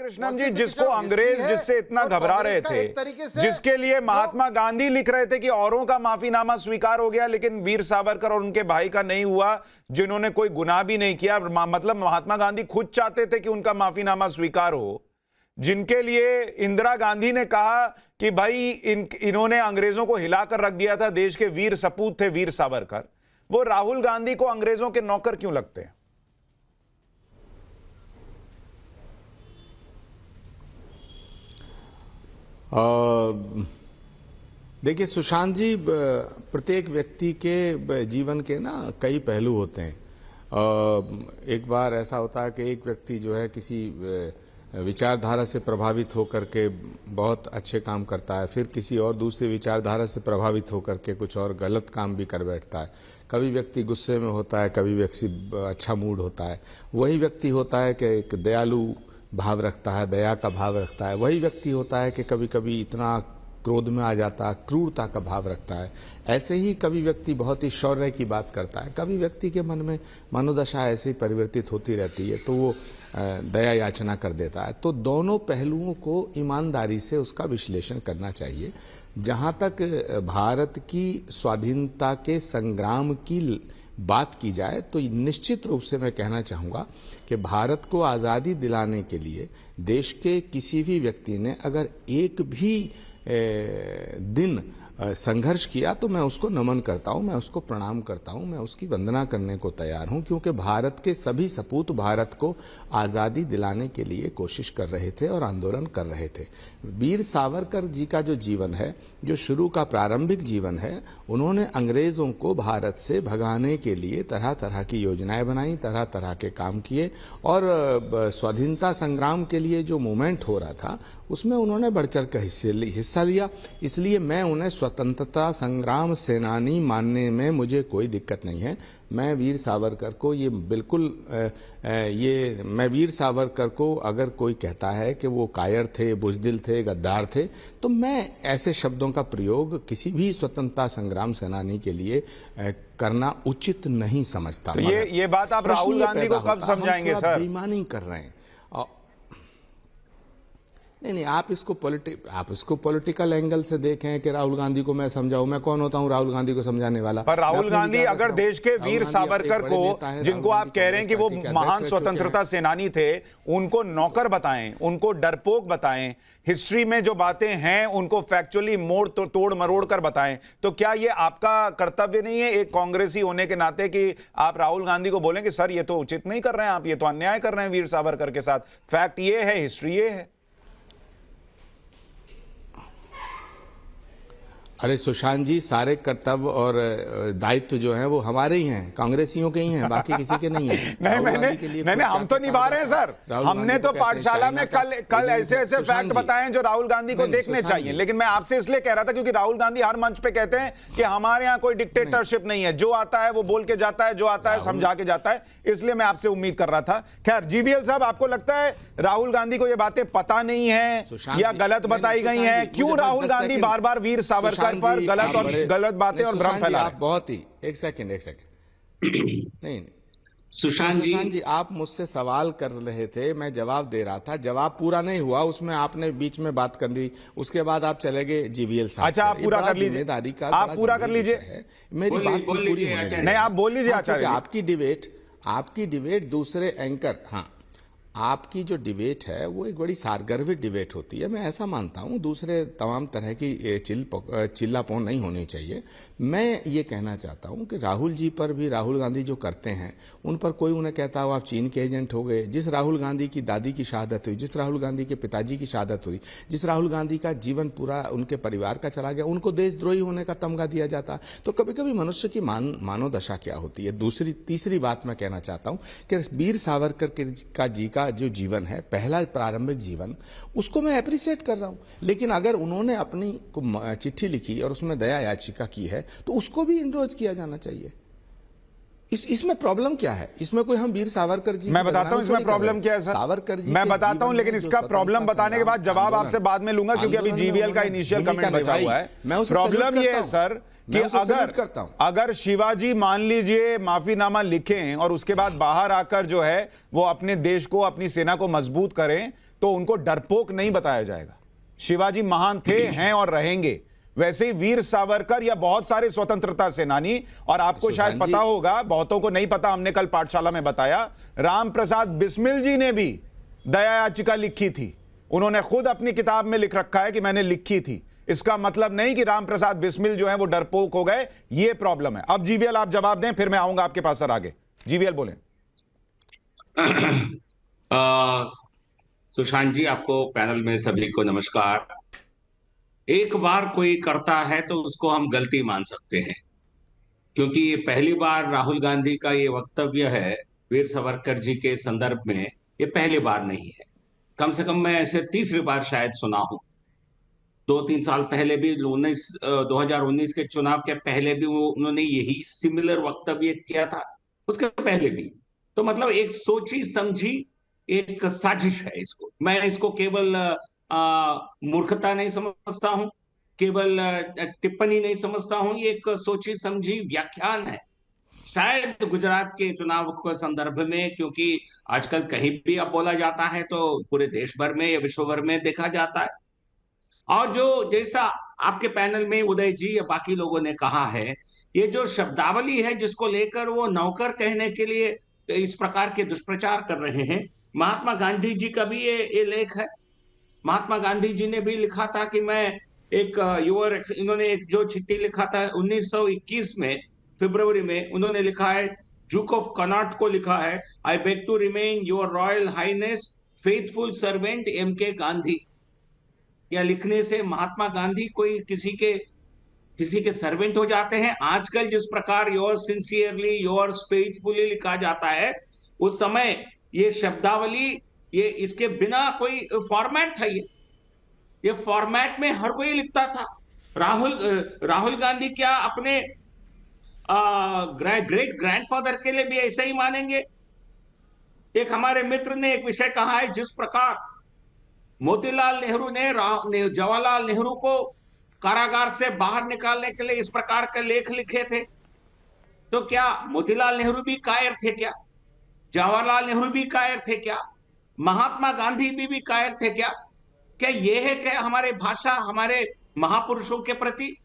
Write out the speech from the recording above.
कृष्णन जी, जिसको अंग्रेज जिससे इतना घबरा रहे थे, जिसके लिए महात्मा गांधी लिख रहे थे कि औरों का माफीनामा स्वीकार हो गया लेकिन वीर सावरकर और उनके भाई का नहीं हुआ, जिन्होंने कोई गुनाह भी नहीं किया, मतलब महात्मा गांधी खुद चाहते थे कि उनका माफीनामा स्वीकार हो, जिनके लिए इंदिरा गांधी ने कहा कि भाई इन्होंने अंग्रेजों को हिलाकर रख दिया था, देश के वीर सपूत थे वीर सावरकर, वो राहुल गांधी को अंग्रेजों के नौकर क्यों लगते हैं? देखिए सुशांत जी, प्रत्येक व्यक्ति के जीवन के ना कई पहलू होते हैं। एक बार ऐसा होता है कि एक व्यक्ति जो है किसी विचारधारा से प्रभावित होकर के बहुत अच्छे काम करता है, फिर किसी और दूसरी विचारधारा से प्रभावित होकर के कुछ और गलत काम भी कर बैठता है। कभी व्यक्ति गुस्से में होता है, कभी व्यक्ति अच्छा मूड होता है। वही व्यक्ति होता है कि एक दयालु भाव रखता है, दया का भाव रखता है। वही व्यक्ति होता है कि कभी कभी इतना क्रोध में आ जाता है, क्रूरता का भाव रखता है। ऐसे ही कभी व्यक्ति बहुत ही शौर्य की बात करता है, कभी व्यक्ति के मन में मनोदशा ऐसे ही परिवर्तित होती रहती है तो वो दया याचना कर देता है। तो दोनों पहलुओं को ईमानदारी से उसका विश्लेषण करना चाहिए। जहां तक भारत की स्वाधीनता के संग्राम की बात की जाए तो निश्चित रूप से मैं कहना चाहूँगा कि भारत को आज़ादी दिलाने के लिए देश के किसी भी व्यक्ति ने अगर एक भी दिन संघर्ष किया तो मैं उसको नमन करता हूं, मैं उसको प्रणाम करता हूं, मैं उसकी वंदना करने को तैयार हूं, क्योंकि भारत के सभी सपूत भारत को आज़ादी दिलाने के लिए कोशिश कर रहे थे और आंदोलन कर रहे थे। वीर सावरकर जी का जो जीवन है, जो शुरू का प्रारंभिक जीवन है, उन्होंने अंग्रेजों को भारत से भगाने के लिए तरह तरह की योजनाएं बनाई, तरह तरह के काम किए और स्वाधीनता संग्राम के लिए जो मूवमेंट हो रहा था उसमें उन्होंने बढ़ चढ़ कर हिस्सा लिया। इसलिए मैं उन्हें स्वतंत्रता संग्राम सेनानी मानने में मुझे कोई दिक्कत नहीं है। मैं वीर सावरकर को ये बिल्कुल मैं वीर सावरकर को अगर कोई कहता है कि वो कायर थे, बुज़दिल थे, गद्दार थे, तो मैं ऐसे शब्दों का प्रयोग किसी भी स्वतंत्रता संग्राम सेनानी के लिए करना उचित नहीं समझता। तो ये बात आप राहुल गांधी को कब समझाएंगे सर? बेईमानी कर रहे हैं। नहीं, आप इसको पॉलिटिकल एंगल से देखें कि राहुल गांधी को मैं समझाऊं। मैं कौन होता हूं राहुल गांधी को समझाने वाला? पर राहुल गांधी अगर देश के वीर सावरकर को, जिनको आप कह रहे हैं कि वो महान स्वतंत्रता सेनानी थे, उनको नौकर बताएं, उनको डरपोक बताएं, हिस्ट्री में जो बातें हैं उनको फैक्चुअली तोड़ मरोड़ कर बताएं, तो क्या ये आपका कर्तव्य नहीं है एक कांग्रेसी होने के नाते कि आप राहुल गांधी को बोलें कि सर ये तो उचित नहीं कर रहे हैं आप, ये तो अन्याय कर रहे हैं वीर सावरकर के साथ? फैक्ट ये है, हिस्ट्री ये है। अरे सुशांत जी, सारे कर्तव्य और दायित्व जो हैं वो हमारे ही हैं, कांग्रेसियों के ही हैं, बाकी किसी के नहीं है। नहीं, हम तो निभा रहे हैं सर। हमने तो पाठशाला में कल ऐसे फैक्ट बताए जो राहुल गांधी को देखने चाहिए। लेकिन मैं आपसे इसलिए कह रहा था क्योंकि राहुल गांधी हर मंच पे कहते हैं कि हमारे यहाँ कोई डिक्टेटरशिप नहीं है, जो आता है वो बोल के जाता है, जो आता है समझा के जाता है। इसलिए मैं आपसे उम्मीद कर रहा था। खैर जीवीएल साहब, आपको लगता है राहुल गांधी को ये बातें पता नहीं है या गलत बताई गई हैं? क्यों राहुल गांधी बार बार वीर सावरकर पर गलत बातें और भ्रम फैला रहे हैं? बहुत ही एक सेकंड नहीं सुशांत जी, आप मुझसे सवाल कर रहे थे, मैं जवाब दे रहा था, जवाब पूरा नहीं हुआ, उसमें आपने बीच में बात कर ली, उसके बाद आप चले गए जीवीएल साहब। अच्छा, आप पूरा कर लीजिए, आप पूरा कर लीजिए, मेरी बात पूरी नहीं, आप बोल लीजिए आचार्य। आपकी डिबेट दूसरे एंकर, हाँ, आपकी जो डिबेट है वो एक बड़ी सारगर्भित डिबेट होती है, मैं ऐसा मानता हूँ। दूसरे तमाम तरह की चिल्लापौन नहीं होनी चाहिए। मैं ये कहना चाहता हूँ कि राहुल जी पर भी, राहुल गांधी जो करते हैं उन पर कोई उन्हें कहता हो आप चीन के एजेंट हो गए। जिस राहुल गांधी की दादी की शहादत हुई, जिस राहुल गांधी के पिताजी की शहादत हुई, जिस राहुल गांधी का जीवन पूरा उनके परिवार का चला गया, उनको देशद्रोही होने का तमगा दिया जाता। तो कभी कभी मनुष्य की मानवदशा क्या होती है। तीसरी बात मैं कहना चाहता हूँ कि वीर सावरकर जी का जो जीवन है, पहला प्रारंभिक जीवन, उसको मैं एप्रिशिएट कर रहा हूं। लेकिन अगर उन्होंने अपनी चिट्ठी लिखी और उसमें दया याचिका की है तो उसको भी इंडोर्स किया जाना चाहिए। इसमें प्रॉब्लम क्या है? इसमें कोई हम वीर सावरकर जी, मैं बताता हूं इसमें प्रॉब्लम क्या है सर। सावरकर जी मैं बताता हूं, लेकिन इसका प्रॉब्लम बताने के बाद जवाब आपसे बाद में लूंगा, क्योंकि अभी जीवीएल का इनिशियल कमेंट बचा हुआ है। प्रॉब्लम ये है सर कि अगर शिवाजी मान लीजिए माफीनामा लिखें और उसके बाद बाहर आकर जो है वो अपने देश को, अपनी सेना को मजबूत करें, तो उनको डरपोक नहीं बताया जाएगा। शिवाजी महान थे, हैं और रहेंगे। वैसे ही वीर सावरकर या बहुत सारे स्वतंत्रता सेनानी, और आपको शायद पता होगा, बहुतों को नहीं पता, हमने कल पाठशाला में बताया, राम प्रसाद बिस्मिल जी ने भी दया याचिका लिखी थी। उन्होंने खुद अपनी किताब में लिख रखा है कि मैंने लिखी थी। इसका मतलब नहीं कि राम प्रसाद बिस्मिल जो है वो डरपोक हो गए, ये प्रॉब्लम है। अब जीवीएल आप जवाब दें, फिर मैं आऊंगा आपके पास सर आगे। जीवीएल बोलें। सुशांत जी, आपको, पैनल में सभी को नमस्कार। एक बार कोई करता है तो उसको हम गलती मान सकते हैं, क्योंकि ये पहली बार राहुल गांधी का ये वक्तव्य है वीर सावरकर जी के संदर्भ में, ये पहली बार नहीं है। कम से कम मैं ऐसे तीसरी बार शायद सुना हूं। 2-3 साल पहले भी 2019 के चुनाव के पहले भी उन्होंने यही सिमिलर वक्तव्य किया था, उसके पहले भी। तो मतलब एक सोची समझी एक साजिश है। इसको मैं इसको केवल मूर्खता नहीं समझता हूं, केवल टिप्पणी नहीं समझता हूं, ये एक सोची समझी व्याख्यान है शायद गुजरात के चुनाव के संदर्भ में, क्योंकि आजकल कहीं भी अब बोला जाता है तो पूरे देश भर में या विश्व भर में देखा जाता है। और जो जैसा आपके पैनल में उदय जी या बाकी लोगों ने कहा है, ये जो शब्दावली है जिसको लेकर वो नौकर कहने के लिए इस प्रकार के दुष्प्रचार कर रहे हैं, महात्मा गांधी जी का भी ये लेख है। महात्मा गांधी जी ने भी लिखा था कि मैं एक इन्होंने एक जो चिट्ठी लिखा था 1921 में फरवरी में, उन्होंने लिखा है, ड्यूक ऑफ कनॉट को लिखा है, I beg to remain your royal highness faithful servant M K Gandhi. या लिखने से महात्मा गांधी कोई किसी के सर्वेंट हो जाते हैं? आजकल जिस प्रकार योर्स सिंसियरली, योर्स फेथफुली लिखा जाता है, उस समय ये शब्दावली, ये इसके बिना कोई फॉर्मेट था, ये फॉर्मेट में हर कोई लिखता था। राहुल गांधी क्या अपने ग्रेट ग्रैंडफादर के लिए भी ऐसा ही मानेंगे? एक हमारे मित्र ने एक विषय कहा है, जिस प्रकार मोतीलाल नेहरू ने जवाहरलाल नेहरू को कारागार से बाहर निकालने के लिए इस प्रकार के लेख लिखे थे, तो क्या मोतीलाल नेहरू भी कायर थे क्या? जवाहरलाल नेहरू भी कायर थे क्या? महात्मा गांधी भी कायर थे क्या? क्या ये है क्या हमारे भाषा, हमारे महापुरुषों के प्रति?